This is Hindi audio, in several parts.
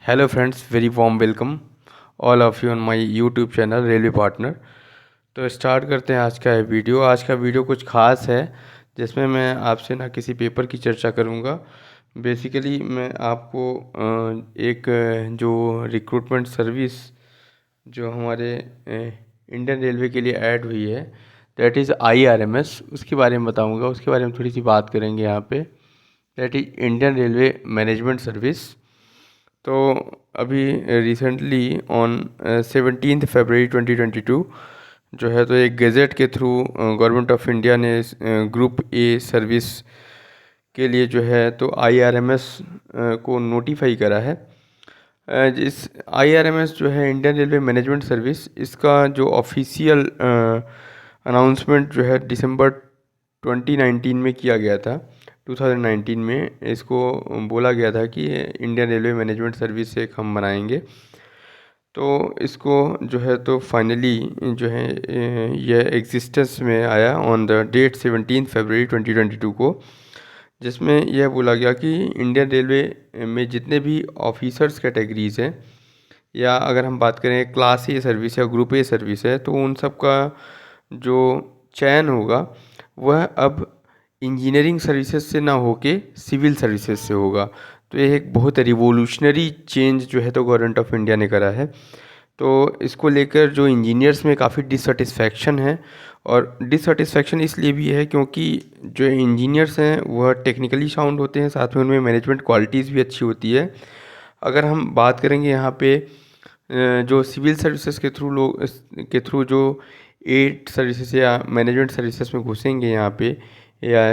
Hello friends, very warm welcome all of you on my YouTube channel railway partner. तो स्टार्ट करते हैं आज का ये वीडियो। आज का वीडियो कुछ ख़ास है जिसमें मैं आपसे ना किसी पेपर की चर्चा करूंगा। बेसिकली मैं आपको जो रिक्रूटमेंट सर्विस जो हमारे इंडियन रेलवे के लिए ऐड हुई है, दैट इज़ IRMS, उसके बारे में बताऊंगा। उसके बारे में थोड़ी सी बात करेंगे यहाँ पे। That is Indian railway management service. तो अभी रिसेंटली ऑन 17 फरवरी 2022 जो है, तो एक गज़ेट के थ्रू गवर्नमेंट ऑफ इंडिया ने ग्रुप ए सर्विस के लिए जो है तो IRMS को नोटिफाई करा है। इस IRMS जो है इंडियन रेलवे मैनेजमेंट सर्विस, इसका जो ऑफिशियल अनाउंसमेंट जो है दिसंबर 2019 में किया गया था। 2019 में इसको बोला गया था कि इंडियन रेलवे मैनेजमेंट सर्विस एक हम बनाएंगे। तो इसको जो है तो फाइनली जो है यह एग्जिस्टेंस में आया ऑन द डेट 17 फरवरी 2022 को, जिसमें यह बोला गया कि इंडियन रेलवे में जितने भी ऑफिसर्स कैटेगरीज़ हैं, या अगर हम बात करें क्लास ए सर्विस या ग्रुप ए सर्विस है, तो उन सब का जो चयन होगा वह अब इंजीनियरिंग सर्विसेज से ना होके सिविल सर्विसेज से होगा। तो ये एक बहुत रिवोल्यूशनरी चेंज जो है तो गवर्नमेंट ऑफ इंडिया ने करा है। तो इसको लेकर जो इंजीनियर्स में काफ़ी डिससेटिस्फैक्शन है, और डिससेटिस्फैक्शन इसलिए भी है क्योंकि जो इंजीनियर्स हैं वह टेक्निकली साउंड होते हैं, साथ में उनमें मैनेजमेंट क्वालिटीज़ भी अच्छी होती है। अगर हम बात करेंगे यहाँ पे जो सिविल सर्विसेज के थ्रू जो एड सर्विसेज या मैनेजमेंट सर्विसेज में घुसेंगे यहाँ पे या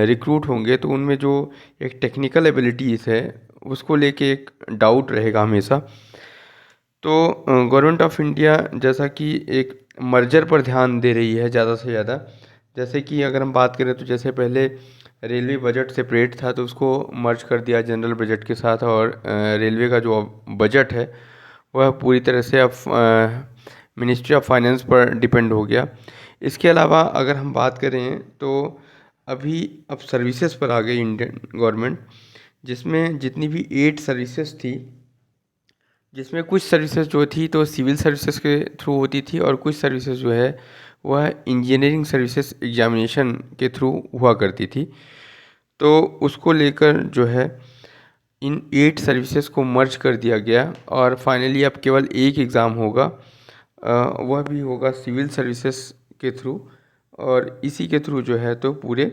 रिक्रूट होंगे, तो उनमें जो एक टेक्निकल एबिलिटीज़ है उसको लेके एक डाउट रहेगा हमेशा। तो गवर्नमेंट ऑफ इंडिया जैसा कि एक मर्जर पर ध्यान दे रही है ज़्यादा से ज़्यादा। जैसे कि अगर हम बात करें तो जैसे पहले रेलवे बजट सेपरेट था, तो उसको मर्ज कर दिया जनरल बजट के साथ, और रेलवे का जो बजट है वह पूरी तरह से अब मिनिस्ट्री ऑफ फाइनेंस पर डिपेंड हो गया। इसके अलावा अगर हम बात करें तो अभी अब सर्विसेज पर आ गई इंडियन गवर्नमेंट, जिसमें जितनी भी 8 सर्विसेज थी, जिसमें कुछ सर्विसेज जो थी तो सिविल सर्विसेज के थ्रू होती थी, और कुछ सर्विसेज जो है वह इंजीनियरिंग सर्विसेज एग्जामिनेशन के थ्रू हुआ करती थी। तो उसको लेकर जो है इन 8 सर्विसेज को मर्ज कर दिया गया, और फाइनली अब केवल एक एग्ज़ाम होगा, वह भी होगा सिविल सर्विसेज के थ्रू। और इसी के थ्रू जो है तो पूरे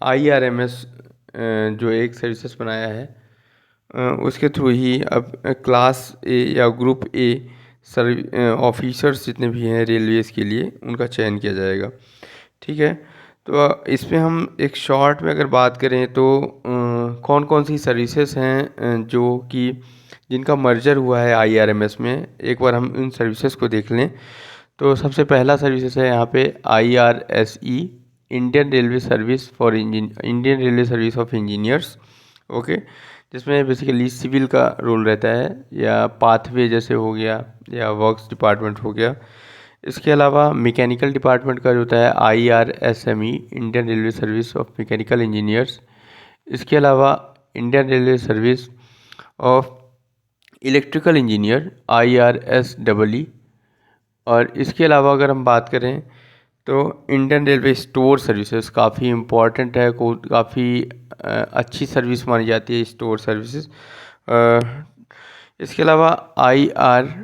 IRMS जो एक सर्विसेज बनाया है उसके थ्रू ही अब क्लास ए या ग्रुप ए ऑफिसर्स जितने भी हैं रेलवेज़ के लिए, उनका चयन किया जाएगा। ठीक है। तो इसमें हम एक शॉर्ट में अगर बात करें तो कौन कौन सी सर्विसेज हैं जो कि जिनका मर्जर हुआ है IRMS में, एक बार हम इन सर्विसेज को देख लें। तो सबसे पहला सर्विसेज है यहाँ पे IRSE, Indian railway service for Indian railway service of engineers. Okay, जिसमें बेसिकली सिविल का रोल रहता है, या पाथवे जैसे हो गया, या वर्क्स डिपार्टमेंट हो गया। इसके अलावा मैकेनिकल डिपार्टमेंट का जो होता है IRSME, Indian railway service of mechanical engineers. इसके अलावा Indian railway service of electrical engineer IRSEE। और इसके अलावा अगर हम बात करें तो इंडियन रेलवे स्टोर सर्विसेज काफ़ी इम्पॉर्टेंट है, काफ़ी अच्छी सर्विस मानी जाती है स्टोर सर्विसेज। इसके अलावा IRSSE,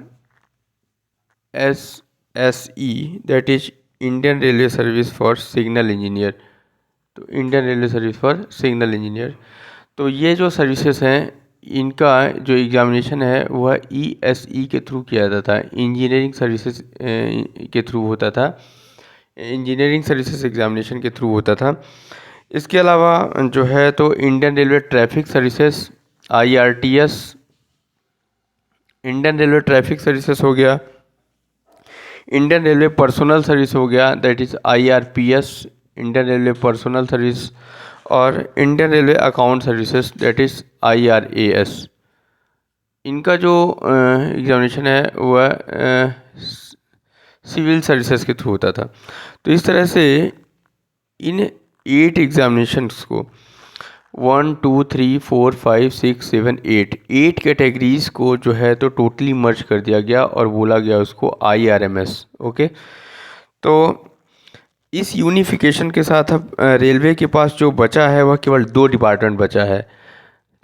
that is Indian railway service for signal engineer. तो Indian railway service for signal engineer. तो ये जो सर्विसेज हैं, इनका जो एग्ज़ामिनेशन है वह ESE के थ्रू किया जाता था, इंजीनियरिंग सर्विसेज के थ्रू होता था, इंजीनियरिंग सर्विसेज एग्ज़ामिनेशन के थ्रू होता था। इसके अलावा जो है तो Indian railway traffic services IRTS, Indian railway traffic services हो गया। इंडियन रेलवे पर्सनल सर्विस हो गया, that is IRPS, Indian railway personal service. और Indian railway account services, that is IRAS। इनका जो एग्ज़ामिनेशन है वह सिविल सर्विसेज के थ्रू होता था। तो इस तरह से इन 8 एग्ज़ामिनेशंस को 1 2 3 4 5 6 7 8 कैटेगरीज को जो है तो टोटली मर्ज कर दिया गया और बोला गया उसको IRMS। ओके, तो इस यूनिफिकेशन के साथ अब रेलवे के पास जो बचा है वह केवल 2 डिपार्टमेंट बचा है,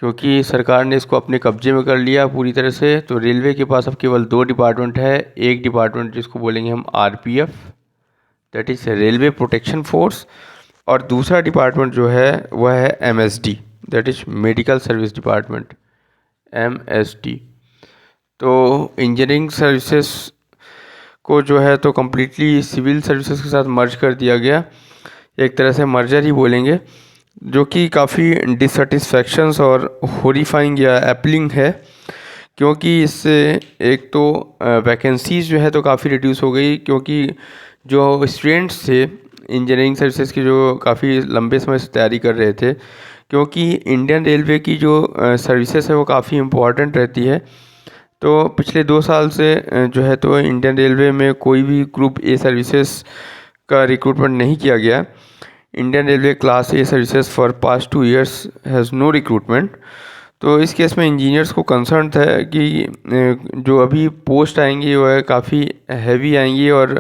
क्योंकि सरकार ने इसको अपने कब्जे में कर लिया पूरी तरह से। तो रेलवे के पास अब केवल 2 डिपार्टमेंट है। एक डिपार्टमेंट जिसको बोलेंगे हम RPF, that is railway protection force, और दूसरा डिपार्टमेंट जो है वह है MSD, that is medical service department, MSD। तो इंजीनियरिंग सर्विसेज को जो है तो कम्प्लीटली सिविल सर्विसेज के साथ मर्ज कर दिया गया, एक तरह से मर्जर ही बोलेंगे, जो कि काफ़ी डिससेटिस्फैक्शंस और हॉरिफाइंग या एपलिंग है, क्योंकि इससे एक तो वैकेंसीज जो है तो काफ़ी रिड्यूस हो गई, क्योंकि जो स्टूडेंट्स थे इंजीनियरिंग सर्विसेज की जो काफ़ी लंबे समय से तैयारी कर रहे थे, क्योंकि इंडियन रेलवे की जो सर्विसेज है वो काफ़ी इम्पोर्टेंट रहती है। तो पिछले 2 साल से जो है तो इंडियन रेलवे में कोई भी ग्रुप ए सर्विसेज का रिक्रूटमेंट नहीं किया गया। Indian railway class A services for past 2 years has no recruitment. तो इस केस में इंजीनियर्स को कंसर्न था कि जो अभी पोस्ट आएंगी वह काफ़ी हैवी आएंगी और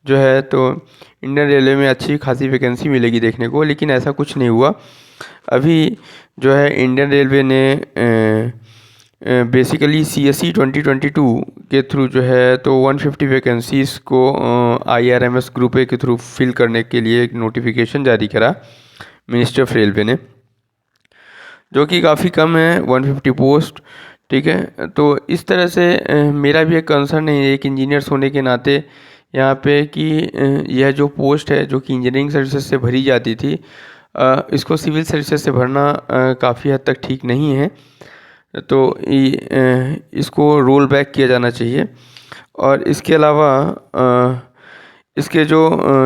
जो है तो इंडियन रेलवे में अच्छी खासी वैकेंसी मिलेगी देखने को, लेकिन ऐसा कुछ नहीं हुआ। अभी जो है इंडियन रेलवे ने बेसिकली CSE 2022 के थ्रू जो है तो 150 वैकेंसीज़ को IRMS ग्रुप ए के थ्रू फिल करने के लिए एक नोटिफिकेशन जारी करा मिनिस्टर ऑफ रेलवे ने, जो कि काफ़ी कम है, 150 पोस्ट। ठीक है, तो इस तरह से मेरा भी एक कंसर्न है एक इंजीनियर्स होने के नाते यहाँ पे कि यह जो पोस्ट है जो कि इंजीनियरिंग सर्विसेज से भरी जाती थी, इसको सिविल सर्विसेज से भरना काफ़ी हद तक ठीक नहीं है। तो इसको रोल बैक किया जाना चाहिए। और इसके अलावा इसके जो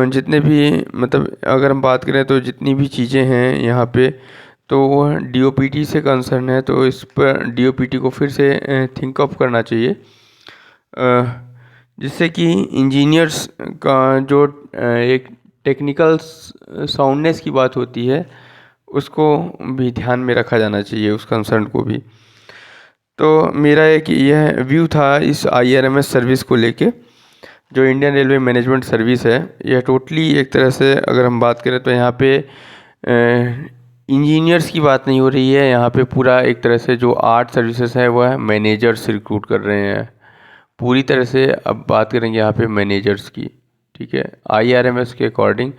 जितने भी मतलब अगर हम बात करें तो जितनी भी चीज़ें हैं यहाँ पे, तो वह DOPT से कंसर्न है, तो इस पर DOPT को फिर से थिंक अप करना चाहिए, जिससे कि इंजीनियर्स का जो एक टेक्निकल साउंडनेस की बात होती है उसको भी ध्यान में रखा जाना चाहिए, उस कंसर्न को भी। तो मेरा एक यह व्यू था इस IRMS सर्विस को लेके। जो इंडियन रेलवे मैनेजमेंट सर्विस है यह टोटली एक तरह से अगर हम बात करें तो यहाँ पे इंजीनियर्स की बात नहीं हो रही है, यहाँ पे पूरा एक तरह से जो आर्ट सर्विसेज है वह मैनेजर्स रिक्रूट कर रहे हैं पूरी तरह से। अब बात करेंगे यहाँ पे मैनेजर्स की। ठीक है, IRMS के अकॉर्डिंग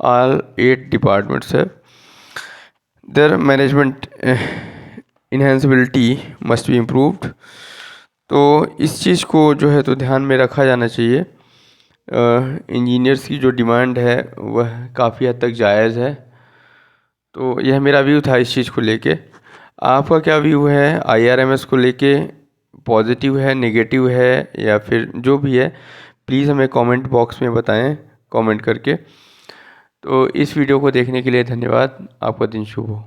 ऑल 8 डिपार्टमेंट्स है, देयर मैनेजमेंट इन्हेंसिबिलिटी मस्ट बी इम्प्रूव्ड। तो इस चीज़ को जो है तो ध्यान में रखा जाना चाहिए। इंजीनियर्स की जो डिमांड है वह काफ़ी हद तक जायज़ है। तो यह मेरा व्यू था इस चीज़ को लेके। आपका क्या व्यू है IRMS को लेके? पॉजिटिव है, नेगेटिव है, या फिर जो भी है प्लीज़ हमें कमेंट बॉक्स में बताएं कमेंट करके। तो इस वीडियो को देखने के लिए धन्यवाद। आपका दिन शुभ हो।